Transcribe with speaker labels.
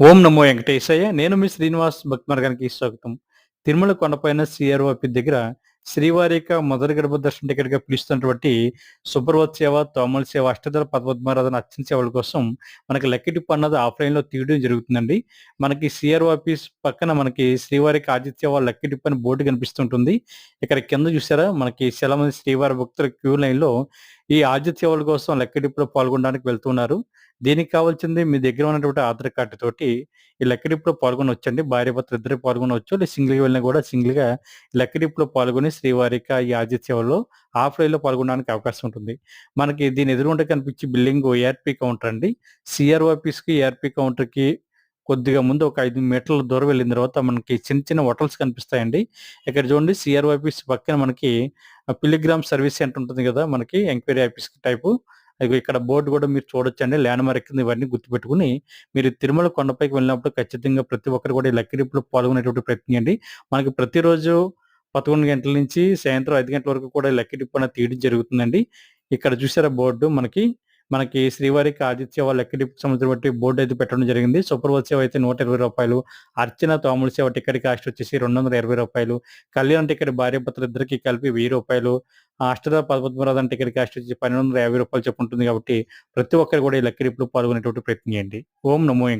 Speaker 1: ఓం నమో వెంకటేశయ్య. నేను మీ శ్రీనివాస్ భక్తి మార్గానికి స్వాగతం. తిరుమల కొండపైన సిఆర్ఓపి దగ్గర శ్రీవారి యొక్క మొదటి గర్భ దర్శన టికెట్‌గా పిలుస్తున్నటువంటి సుప్రభాత్ సేవ, తోమల సేవ, అష్టదళ పద్మారాధన అర్చన సేవల కోసం మనకి లక్కీ డిప్ అన్నది ఆఫ్‌లైన్‌లో తీయడం జరుగుతుందండి. మనకి సిఆర్ఓ ఆఫీస్ పక్కన మనకి శ్రీవారికి ఆదిత్య సేవ లక్కీ డిప్ అని బోర్డు కనిపిస్తుంటుంది. ఇక్కడ కింద చూసారా మనకి చాలా మంది శ్రీవారి భక్తులు క్యూ లైన్‌లో ఈ ఆదిత్య సేవల కోసం లక్కీ డిప్‌లో పాల్గొనడానికి వెళ్తున్నారు. దీనికి కావాల్సింది మీ దగ్గర ఉన్నటువంటి ఆధార్ కార్డ్ తోటి ఈ లక్కీ డిప్‌లో పాల్గొనొచ్చండి. భార్యాభర్తలు ఇద్దరు పాల్గొనవచ్చు. లేదా సింగిల్‌గా వెళ్ళినా కూడా సింగిల్‌గా లక్కీ డిప్‌లో పాల్గొని శ్రీవారిక ఈ ఆదిత్య సేవలో ఆఫ్‌లైన్‌లో పాల్గొనడానికి అవకాశం ఉంటుంది. మనకి దీని ఎదురుగుండా కనిపించే బిల్డింగ్ ఏఆర్‌పీ కౌంటర్ అండి. సీఆర్ఓ ఆఫీస్‌కి, ఏఆర్‌పీ కౌంటర్‌కి కొద్దిగా ముందు ఒక 5 మీటర్ల దూరం వెళ్ళిన తర్వాత మనకి చిన్న చిన్న హోటల్స్ కనిపిస్తాయండి. ఇక్కడ చూడండి సీఆర్ఓ ఆఫీస్ పక్కన మనకి పిల్లిగ్రామ్ సర్వీస్ సెంటర్ ఉంటుంది కదా! మనకి ఎంక్వైరీ ఆఫీస్ టైపు. అదిగో ఇక్కడ బోర్డ్ కూడా మీరు చూడొచ్చండి. ల్యాండ్ మార్క్ కింద ఇవన్నీ గుర్తుపెట్టుకొని మీరు తిరుమల కొండపైకి వెళ్ళినప్పుడు ఖచ్చితంగా ప్రతి ఒక్కరు కూడా ఈ లక్కీ డిప్‌లో పాల్గొనేటువంటి ప్రయత్నం చేయండి. మనకి ప్రతిరోజు 11 గంటల నుంచి సాయంత్రం 5 గంటల వరకు కూడా లక్కీ డిప్ అనేది తీయడం జరుగుతుందండి. ఇక్కడ చూసారా బోర్డు మనకి, మనకి శ్రీవారికి ఆదిత్య వాళ్ళ లక్కీ డిప్‌కి సంబంధించిన బట్టి బోర్డ్ అయితే పెట్టడం జరిగింది. సూపర్‌వత్ సేవ అయితే రూ. 120, అర్చన తోముల సేవ టికెట్ కాస్ట్ వచ్చేసి రూ. 220, కళ్యాణ్ టికెట్ భార్యాభర్తలిద్దరికీ కలిపి రూ. 1000, అష్టదళ పద్మనాభం టికెట్ కాస్ట్ వచ్చి రూ. 1250 చొప్పున ఉంటుంది కాబట్టి ప్రతి ఒక్కరు కూడా ఈ లక్కీ డిప్‌లో పాల్గొనేటువంటి ప్రయత్నం చేయండి. ఓం నమో వెంకటేశాయ.